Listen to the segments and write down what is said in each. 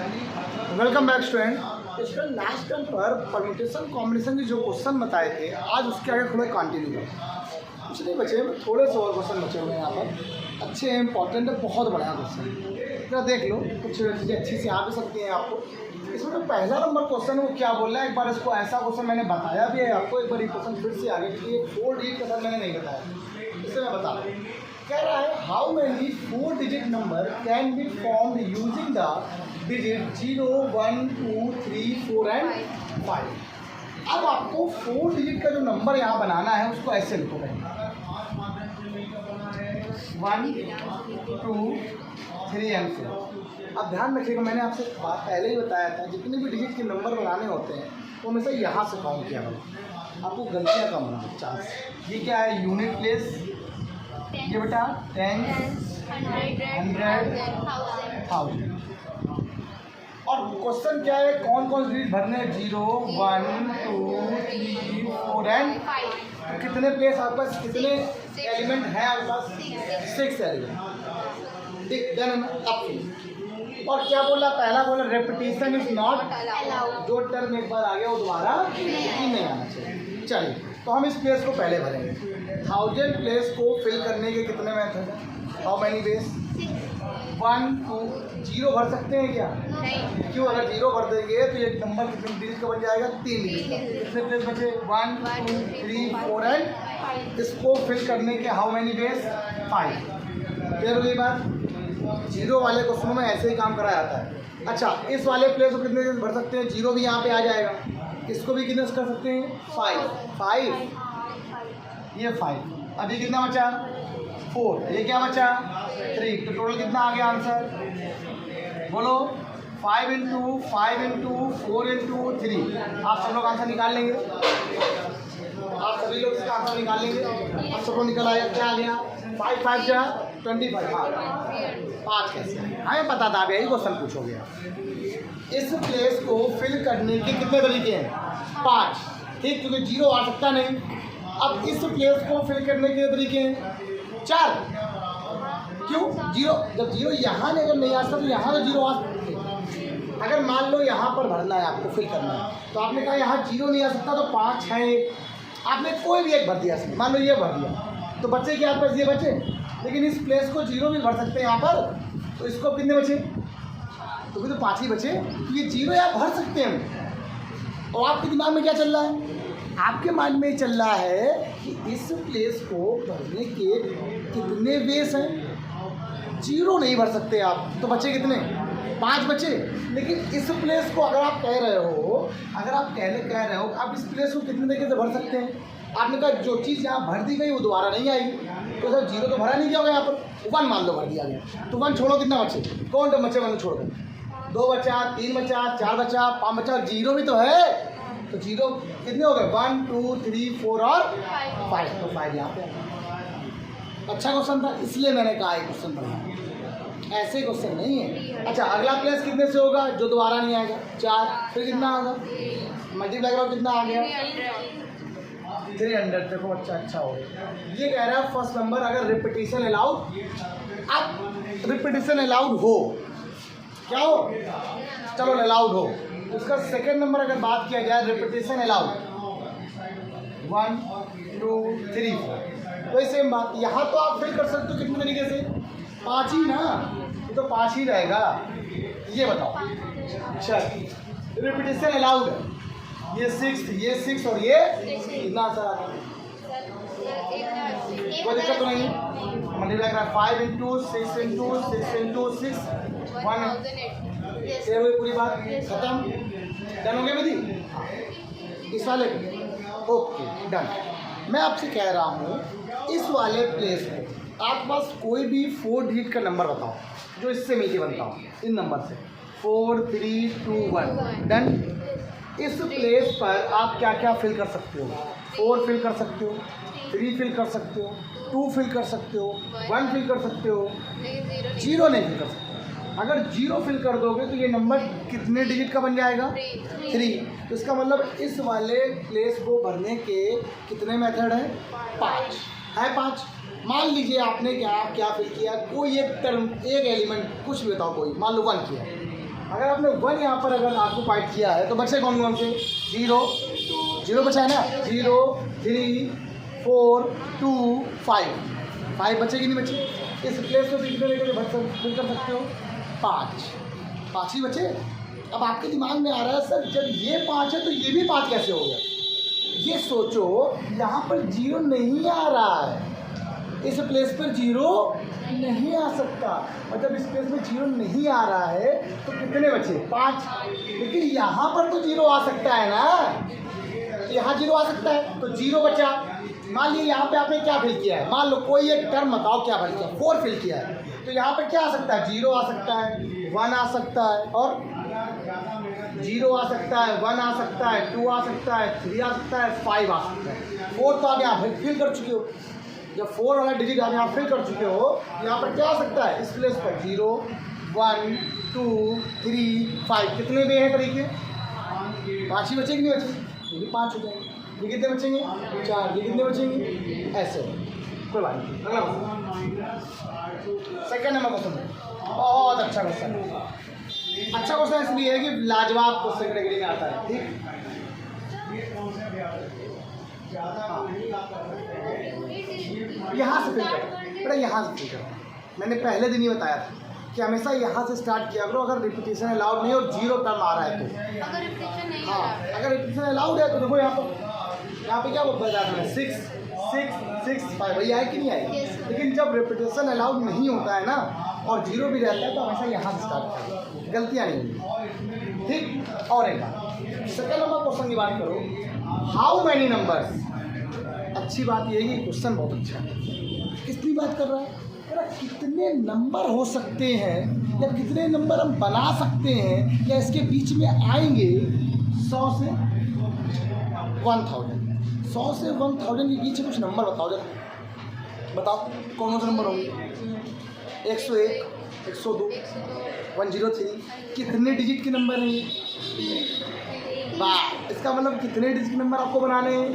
Welcome back student. इसमें last time पर permutation combination के जो क्वेश्चन बताए थे आज उसके आगे थोड़ा कंटिन्यू करो। कुछ नहीं बचे, थोड़े से और क्वेश्चन बचे हुए हैं यहाँ पर, अच्छे हैं, इंपॉर्टेंट है, बहुत बढ़िया क्वेश्चन। इतना देख लो, कुछ चीज़ें अच्छी से आ भी सकती हैं आपको। इसमें जो पहला नंबर क्वेश्चन है वो क्या बोल रहा है, एक बार इसको ऐसा क्वेश्चन मैंने बताया भी है आपको, एक बार ये क्वेश्चन फिर से आगे, क्योंकि ये 4 डिजिट के साथ मैंने नहीं बताया, इससे मैं बता रहा हूँ। कह रहा है how many 4 digit number can be formed using the digit 0, 1, 2, 3, 4 and 5। अब आपको 4 डिजिट का जो नंबर यहाँ बनाना है उसको ऐसे लिखो पहले 1, 2, 3 एंड 4। अब ध्यान रखिएगा, मैंने आपसे बात पहले ही बताया था, जितने भी डिजिट के नंबर बनाने होते हैं वो हमेशा यहाँ से काउंट किया करो, आपको गलतियाँ कम होंगी चांस। ये क्या है, यूनिट प्लेस, ये बेटा 10, 100, 1000। और क्वेश्चन क्या है, कौन कौन से डिजिट भरने हैं, 0, 1, 2, 3, 4 एंड 5। कितने प्लेस आपके पास, कितने एलिमेंट हैं आपके पास, 6 एलिमेंट। ठीक, देन अब और क्या बोला, पहला बोला रेपिटेशन इज नॉट अलाउड। जो टर्म एक बार आ गया वो दोबारा नहीं आना चाहिए। चलिए, तो हम इस प्लेस को पहले भरेंगे। 1000 प्लेस को फिल करने के कितने मेथड हैं, हाउ मैनी वेज, 1, 2, 0 भर सकते हैं क्या, नहीं। क्यों, अगर 0 भर देंगे तो ये नंबर कितने डिजिट का बन जाएगा, 3 डिजिट का। कितने प्लेस बचे, 1, 2, 3, 4 एंड 5। इसको फिल करने के हाउ मैनी वेज, 5। क्लियर हो गई बात। 0 वाले क्वेश्चनों में ऐसे ही काम कराया जाता है। अच्छा, इस वाले प्लेस को कितने भर सकते हैं, 0 भी यहाँ पे आ जाएगा, इसको भी कितने कर सकते हैं, 5। ये 5। अभी कितना बचा, 4। ये क्या बचा, 3। तो टोटल कितना आ गया आंसर, बोलो 5 इंटू 5 इंटू 4 इंटू 3। आप सब लोग आंसर निकाल लेंगे, आप सभी लोग इसका आंसर निकाल लेंगे। आप सब लोग निकल आएगा, क्या आ गया, 5 5 जा 25। हाँ, 5 कैसे, हमें पता था, अभी यही क्वेश्चन पूछोगे आप। इस प्लेस को फिल करने के कितने तरीके हैं, 5। ठीक, क्योंकि 0 आ सकता नहीं। अब इस प्लेस को फिल करने के तरीके हैं 4। क्यों, 0, जब 0 यहाँ नहीं आ सकता तो यहाँ तो 0 आ सकते। अगर मान लो यहाँ पर भरना है, आपको फिल करना है, तो आपने कहा यहाँ 0 नहीं आ सकता, तो 5 है, आपने कोई भी एक भर दिया, मान लो ये भर दिया, तो बचे क्या आपके पास, ये बचे। लेकिन इस प्लेस को 0 भी भर सकते हैं यहाँ पर, तो इसको कितने बचे, तो भी तो 5 ही बचे। तो ये 0 यहाँ भर सकते हैं। और आपके दिमाग में क्या चल रहा है, आपके माइंड में चल रहा है कि इस प्लेस को भरने के कितने वेस हैं, 0 नहीं भर सकते आप, तो बचे कितने, 5 बचे। लेकिन इस प्लेस को अगर आप कह रहे हो, आप इस प्लेस को कितने तरीके से भर सकते हैं। आपने कहा जो चीज़ यहाँ भर दी गई वो दोबारा नहीं आएगी, तो सर 0 तो भरा नहीं गया होगा, यहाँ पर 1 मान लो भर दिया गया, तो 1 छोड़ो, कितना बचे, कौन तो बचे, 1 छोड़ दो, 2 बचा, 3 बचा, 4 बचा, 5 बचा, 0 भी तो है, तो 0 कितने हो गए, 1, 2, 3, 4 और 5। तो 5 यहाँ पे। अच्छा क्वेश्चन था, इसलिए मैंने कहा एक क्वेश्चन पढ़ा, ऐसे क्वेश्चन नहीं है। अच्छा, अगला प्लेस कितने से होगा, जो दोबारा नहीं आएगा, 4। फिर कितना होगा, मल्टीप्लाई करो, कितना आ गया, 300। देखो बच्चा अच्छा हो गया। ये कह रहा है फर्स्ट नंबर अगर रिपीटिशन अलाउड, अब रिपीटिशन अलाउड हो, क्या हो, चलो अलाउड हो, उसका सेकेंड नंबर अगर बात किया जाए, रिपीटिशन अलाउड 1, 2, 3, 4। तो सेम बात यहाँ तो आप फिल कर सकते हो कितने तरीके से, 5 ही ना, ये तो 5 ही रहेगा। ये बताओ, चल रिपीटिशन अलाउड है, ये 6 और ये कितना सा, कोई दिक्कत तो नहीं। मल्टीप्लाई करा 5 इंटू 6 इंटू 6 इंटू 6 1। ये हुई पूरी बात खत्म, डन हो गया मेरी इस वाले, ओके डन। मैं आपसे कह रहा हूँ इस वाले प्लेस में आपके पास कोई भी 4 डिजिट का नंबर बताओ जो इससे मिलके बनता हो, इन नंबर से 4, 3, 2, 1, डन। इस प्लेस पर आप क्या क्या फिल कर सकते हो, 4 फिल कर सकते हो, 3 फिल कर सकते हो, 2 फिल कर सकते हो, 1 फिल कर सकते हो, 0 नहीं फिल कर सकते। अगर 0 फिल कर दोगे तो ये नंबर कितने डिजिट का बन जाएगा, 3। तो इसका मतलब इस वाले प्लेस को भरने के कितने मेथड हैं, 5 है, 5। मान लीजिए आपने क्या फिल किया, कोई एक टर्म, एक एलिमेंट कुछ भी बताओ, कोई मान लो 1 किया, अगर आपने 1 यहाँ पर अगर ऑक्युपाइड किया है तो बचे कौन कौन से? 0 0 बचा है ना, 0 3 4 2 5 बचे कि नहीं बचे? इस प्लेस को कितने लेकर फिल कर सकते हो? 5 ही बचे। अब आपके दिमाग में आ रहा है सर जब ये 5 है तो ये भी 5 कैसे हो गया? ये सोचो यहाँ पर 0 नहीं आ रहा है, इस प्लेस पर 0 नहीं आ सकता, मतलब इस प्लेस में 0 नहीं आ रहा है तो कितने बचे? 5। लेकिन यहाँ पर तो 0 आ सकता है ना, यहाँ 0 आ सकता है तो 0 बचा। मान लीजिए यहाँ पे आपने क्या फिल किया है, मान लो कोई एक टर्म बताओ क्या फिल किया, 4 फिल किया है, तो यहाँ पर क्या आ सकता है? 0 आ सकता है, 1 आ सकता है, और 0 आ सकता है, 1 आ सकता है, 2 आ सकता है, 3 आ सकता है, 5 आ सकता है। 4 तो आप यहाँ फिल कर चुके हो, जब 4 वाला डिजिट आप यहाँ फिल कर चुके हो, यहाँ पर क्या आ सकता है? इस प्लेस पर 0 1 2 3 5 कितने दे हैं तरीके? 5 ही बचेंगे, नहीं बचेंगे? ये भी 5 हो जाएंगे। ये कितने बचेंगे? 4। ये कितने बचेंगे? ऐसे। कोई बात नहीं। अगला सेकेंड नंबर क्वेश्चन, बहुत अच्छा क्वेश्चन है। अच्छा क्वेश्चन इसलिए है कि लाजवाब क्वेश्चन कैटेगरी में आता है। ठीक, यहाँ से फिल कर बेटा, यहाँ से फिल कर। मैंने पहले दिन ही बताया था कि हमेशा यहाँ से स्टार्ट किया करो अगर रिपीटेशन अलाउड नहीं और 0 टर्म आ रहा है तो। हाँ, अगर रिपीटेशन अलाउड है तो देखो यहाँ पे क्या बता रहा है? 6 6 6 5 भैया है कि नहीं है? लेकिन जब रिपीटेशन अलाउड नहीं होता है ना और 0 भी रहता है तो हमेशा यहाँ से स्टार्ट करो, गलतियाँ नहीं होंगी। ठीक, और एक बात, सेकेंड नंबर क्वेश्चन की बात करो, हाउ मैनी नंबर्स। अच्छी बात यह है कि क्वेश्चन बहुत अच्छा है। कितनी बात कर रहा है? कितने नंबर हो सकते हैं या कितने नंबर हम बना सकते हैं या इसके बीच में आएंगे 100 से 1000। 100 से 1000 के बीच में कुछ नंबर बताओ जरा, बताओ कौन से नंबर होंगे? 101 102 103 कितने डिजिट के नंबर हैं ये? वाह, इसका मतलब कितने डिजिट के नंबर आपको बनाने हैं?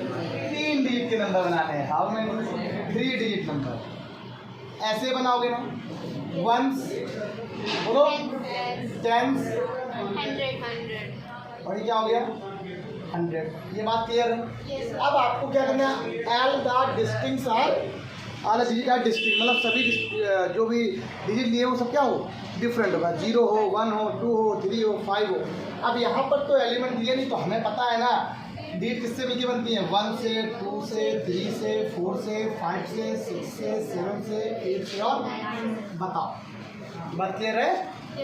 3 डिजिट के नंबर बनाने हैं। How many? 3 digit number. ऐसे बनाओगे ना, 1s बोलो, 10s, 100 और ये क्या हो गया? 100। ये बात क्लियर है? अब आपको क्या करना है? All the distincts are all digit are distinct, मतलब सभी जो भी डिजिट लिए वो सब क्या हो? डिफरेंट होगा। 0 हो, 1 हो, 2 हो, 3 हो, 5 हो। अब यहाँ पर तो एलिमेंट दिए नहीं तो हमें पता है ना डिजिट किससे मिलकर बनती हैं? 1 से, 2 से, 3 से, 4 से, 5 से, 6 से, 7 से, 8 से, और बताओ। बात क्लियर है?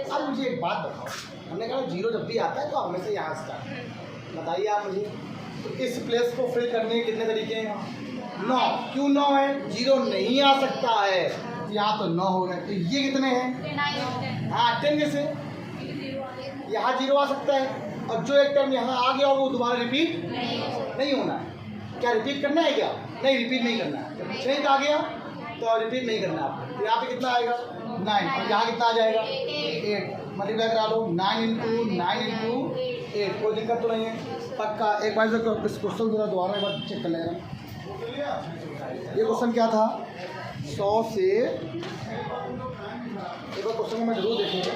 अब मुझे एक बात बताओ, हमने कहा 0 जब भी आता है तो हमें से यहाँ स्टार्ट। बताइए आप मुझे, तो इस प्लेस को फिल करने के कितने तरीके हैं? 9। क्यों 9 है? 0 नहीं आ सकता है, यहाँ तो 9 हो गए। तो ये कितने हैं? हाँ, 10 जैसे यहाँ 0 आ सकता है और जो एक टर्म यहाँ आ गया वो दोबारा रिपीट नहीं होना है। क्या रिपीट करना है? क्या नहीं, रिपीट नहीं करना है। जब चेंज आ गया तो रिपीट नहीं करना है आपको। यहाँ पे कितना आएगा? 9 और यहाँ कितना आ जाएगा? 8। मल्टीप्लाई करा लो, 9 × 8। कोई दिक्कत तो नहीं है? पक्का। एक बार इस क्वेश्चन को दोबारा एक बार चेक कर लेना। ये क्वेश्चन क्या था? 100 से, एक बार क्वेश्चन को मैं जरूर देखूँगा।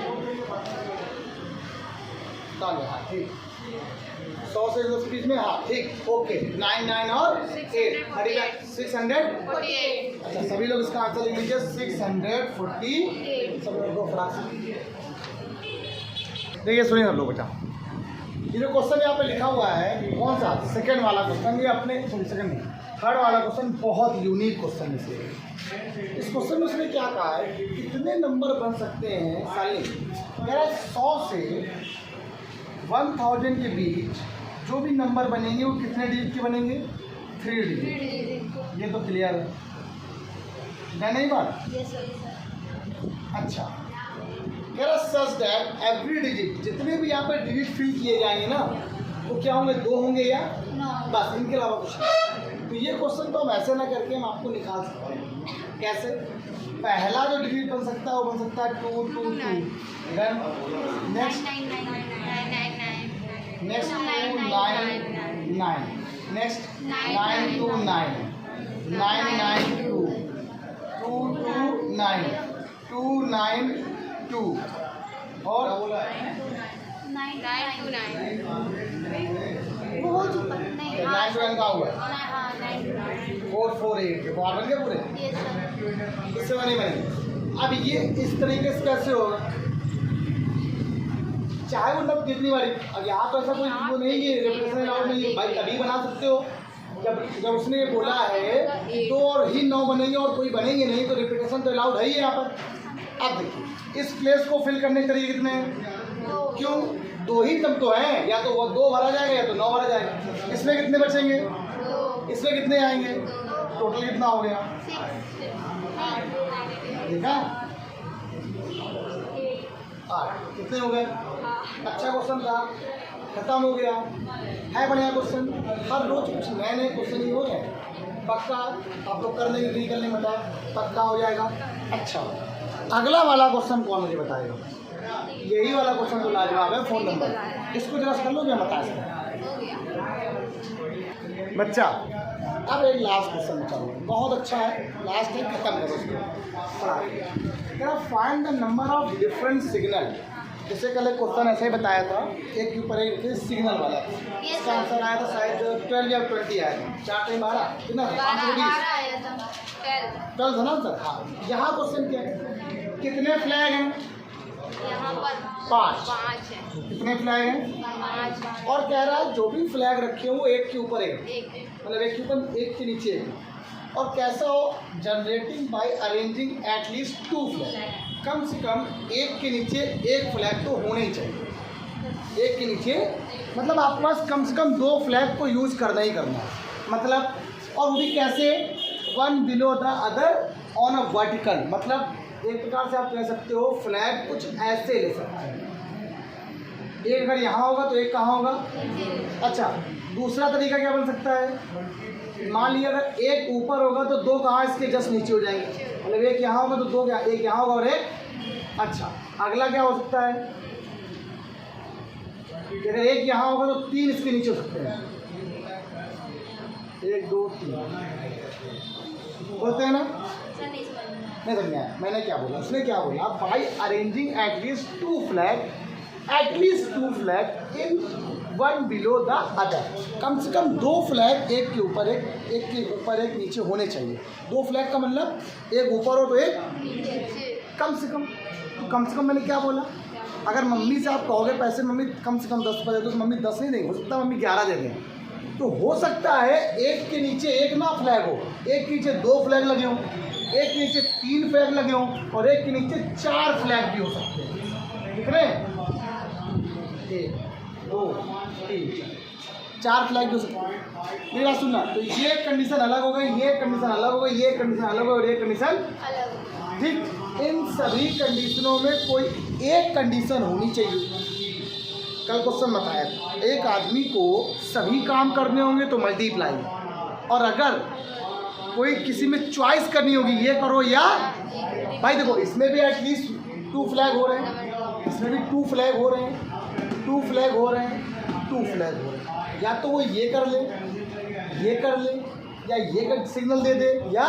हाँ ठीक, 100 से स्पीड में, हाँ ठीक, ओके। 9 9 और 8 648। अच्छा, सभी लोग इसका आंसर लिख लीजिए, 648। सब लोग को फटाक से देखिए, सुनिए सब लोग बेटा, ये जो क्वेश्चन यहाँ पे लिखा हुआ है कौन सा? सेकंड वाला क्वेश्चन। ये अपने सेकंड नहीं, थर्ड वाला क्वेश्चन बहुत यूनिक क्वेश्चन है। इस क्वेश्चन में उसने क्या कहा है? कितने नंबर बन सकते हैं? साली कह रहा है 100 से 1000 के बीच जो भी नंबर बनेंगे वो कितने डिजिट के बनेंगे? 3 डिजिट। ये तो क्लियर है नहीं बात? अच्छा, कह रहा सच दैट एवरी डिजिट, जितने भी यहाँ पर डिजिट फिल किए जाएंगे ना वो क्या होंगे? 2 होंगे या बस, इनके अलावा कुछ नहीं। तो ये क्वेश्चन तो हम ऐसे ना करके हम आपको निकाल सकते हैं। कैसे? पहला जो डिजिट बन सकता है वो बन सकता है 2 2 2। नेक्स्ट 2 9 9। नेक्स्ट 9 2 9 9 9 2 2 2 9 2 9 2 और वो हो चुका नहीं। 9 to 9 का हुआ है। हाँ 9 to 9। 4 4 8 के बाहर बन गए पूरे। Yes sir. इससे बने बनेंगे। अब ये इस तरीके से कैसे होगा, चाहे मतलब कितनी बारी। अब यहाँ तो ऐसा कोई वो नहीं है, रिप्रेजेंटेशन अलाउड नहीं है भाई, तभी बना सकते हो जब उसने ये बोला है 2 और ही 9 बनेंगे और कोई बनेंगे नहीं, तो रिपीटेशन तो अलाउड है ही यहाँ पर। अब देखिए इस प्लेस को फिल करने के तरीके कितने हैं, क्यों 2 ही तब तो हैं, या तो वो 2 भरा जाएगा या तो 9 भरा जाएगा। इसमें कितने बचेंगे, इसमें कितने आएंगे, टोटल कितना हो गया देखा 8 कितने हो गए। अच्छा क्वेश्चन था, खत्म हो गया है, बढ़िया क्वेश्चन। हर रोज कुछ नए नए क्वेश्चन ही हो रहे हैं, पक्का आप लोग कर लेंगे, कर लेंगे बेटा, पक्का हो जाएगा। अच्छा अगला वाला क्वेश्चन कौन मुझे बताएगा, यही वाला क्वेश्चन तो लाजवाब है, फ़ोन नंबर इसको जरा कर लो, क्या बता सकते बच्चा। अब एक लास्ट क्वेश्चन बचा हुआ है, बहुत अच्छा है, लास्ट है, खत्म करो उसको पढ़ा। Find the number of different signal. जैसे कल एक क्वेश्चन ऐसे ही बताया था, एक के ऊपर एक सिग्नल वाला, इसका आंसर आया था शायद 12 या 20 आया था, 4 टाइम 12 कितना 12 था ना सर। हाँ यहाँ क्वेश्चन क्या है, कितने फ्लैग हैं, यहाँ पर 5 है। कितने फ्लैग हैं, और कह रहा है जो भी फ्लैग रखे हो वो एक के ऊपर एक, मतलब एक के ऊपर एक के नीचे एक, और कैसा हो, generating by arranging at least 2 flag, कम से कम एक के नीचे एक फ्लैग तो होने ही चाहिए, एक के नीचे मतलब आपके पास कम से कम 2 फ्लैग को यूज करना ही करना है, मतलब और वो भी कैसे, 1 below the other on a vertical, मतलब एक प्रकार से आप कह सकते हो फ्लैग कुछ ऐसे ले सकते हैं, एक अगर यहाँ होगा तो एक कहाँ होगा। अच्छा दूसरा तरीका क्या बन सकता है, मान लिया अगर एक ऊपर होगा तो 2 कहाँ इसके जस्ट नीचे हो जाएंगे, मतलब एक यहाँ होगा तो 2 क्या, एक यहाँ होगा और एक। अच्छा अगला क्या हो सकता है, अगर एक यहाँ होगा तो 3 इसके नीचे हो सकते हैं, 1 2 3 बोलते हैं ना, नहीं समझ आया मैंने क्या बोला, उसने क्या बोला, by arranging at least 2 flag in 1 below the other, कम से कम 2 फ्लैग एक के ऊपर एक, एक के ऊपर एक नीचे होने चाहिए। 2 फ्लैग का मतलब एक ऊपर हो तो एक कम से कम, मैंने क्या बोला, अगर मम्मी से आप कहोगे पैसे मम्मी कम से कम 10 रुपये दे दो तो मम्मी 10 नहीं देंगे, हो सकता है मम्मी 11 दे दें, तो हो सकता है एक के नीचे एक ना फ्लैग हो, एक के नीचे 2 फ्लैग लगे हों, एक के नीचे 3 फ्लैग लगे हों, और एक के नीचे 4 फ्लैग भी हो सकते हैं, दिख रहे हैं, 1 2 3 4 फ्लैग भी हो सकते हैं। मेरी बात सुनना, तो ये कंडीशन अलग हो गई, ये कंडीशन अलग हो गई, ये कंडीशन अलग हो गई, और ये कंडीशन ठीक, इन सभी कंडीशनों में कोई एक कंडीशन होनी चाहिए। कल क्वेश्चन बताया था, एक आदमी को सभी काम करने होंगे तो मल्टीप्लाई, और अगर कोई किसी में चॉइस करनी होगी ये करो या, भाई देखो इसमें भी एटलीस्ट 2 फ्लैग हो रहे हैं, इसमें भी 2 फ्लैग हो रहे हैं, 2 फ्लैग हो रहे हैं, 2 फ्लैग हो रहे हैं, या तो वो ये कर ले, या ये सिग्नल दे दे, या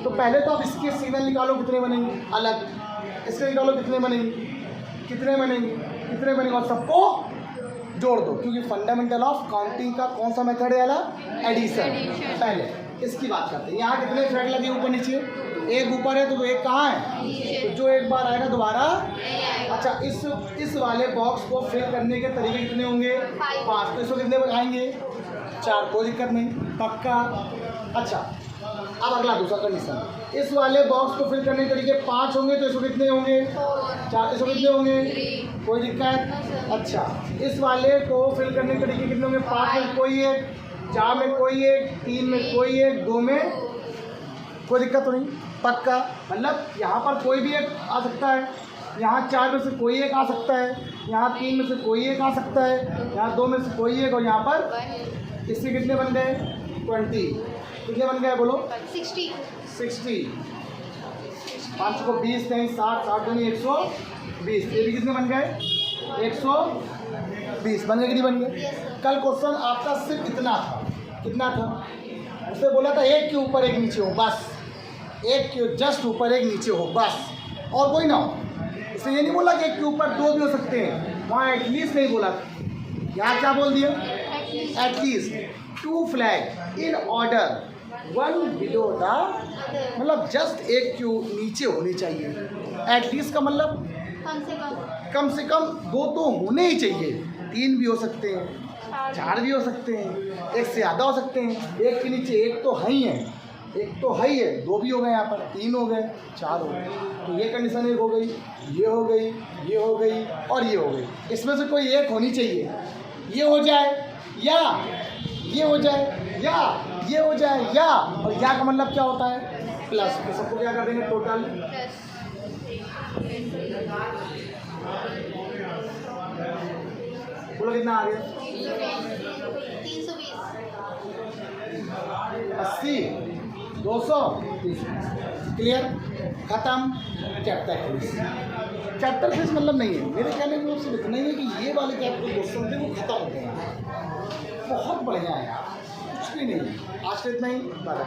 तो पहले तो आप इसके सिग्नल निकालो कितने बनेंगे अलग, इसके निकालो कितने बनेंगे और सबको जोड़ दो, क्योंकि फंडामेंटल ऑफ काउंटिंग का कौन सा मेथड है वाला, एडिशन। पहले इसकी बात करते हैं, यहाँ कितने फ्लैग लगे ऊपर नीचे, एक ऊपर है तो एक कहाँ है, तो जो एक बार आएगा दोबारा। अच्छा इस वाले बॉक्स को फिल करने के तरीके कितने होंगे, 5, तो इसको कितने आएंगे, 4, कोई दिक्कत नहीं, पक्का। अच्छा अब अगला दूसरा कंडीशन, इस वाले बॉक्स को फिल करने के तरीके 5 होंगे, तो इसको कितने होंगे, 4, इसको कितने होंगे, कोई दिक्कत। अच्छा इस वाले को फिल करने के तरीके कितने होंगे, 5 में कोई एक, 4 में कोई एक, 3 में कोई एक, 2 में कोई दिक्कत तो नहीं, पक्का। मतलब यहाँ पर कोई भी एक आ सकता है, यहाँ 4 में से कोई एक आ सकता है, यहाँ 3 में से कोई एक आ सकता है, यहाँ 2 में से कोई एक, और यहाँ पर इससे कितने बन गए 20, कितने बन गए बोलो 60। 5 को 20 नहीं, 60 60 नहीं 120, ये भी कितने बन गए 120 बन गए कि नहीं बन गए। कल क्वेश्चन आपका सिर्फ इतना था, कितना था, उसने बोला था एक के ऊपर एक नीचे हो बस, एक के जस्ट ऊपर एक नीचे हो बस, और कोई ना हो। इसने ये नहीं बोला कि एक के ऊपर 2 भी हो सकते हैं, वहाँ एटलीस्ट नहीं बोला, यहाँ क्या बोल दिया? At least at least 2 flag in order 1 below the, मतलब जस्ट एक क्यों नीचे होनी चाहिए। एटलीस्ट का मतलब कम से कम 2 तो होने ही चाहिए, 3 भी हो सकते हैं, 4 भी हो सकते हैं, एक से ज़्यादा हो सकते हैं। एक के नीचे एक तो है ही है, एक तो है ही है, 2 भी हो गए, यहाँ पर 3 हो गए, 4 हो गए। तो ये कंडीशन एक हो गई, ये हो गई, ये हो गई और ये हो गई। इसमें से कोई एक होनी चाहिए, ये हो जाए या ये हो जाए या ये हो जाए या, और या का मतलब क्या होता है? प्लस। तो सबको क्या कर देंगे? टोटल प्लस बोलो कितना आ गया? 320 80 200 क्लियर, खत्म। चैप्टर फीस, चैप्टर फीस मतलब नहीं है, मेरे कहने में सिर्फ इतना ही है कि ये वाले चैप्टर क्वेश्चन थे वो खत्म हो गए। बहुत बढ़िया है यार, कुछ भी नहीं। आज के इतना ही, बाय।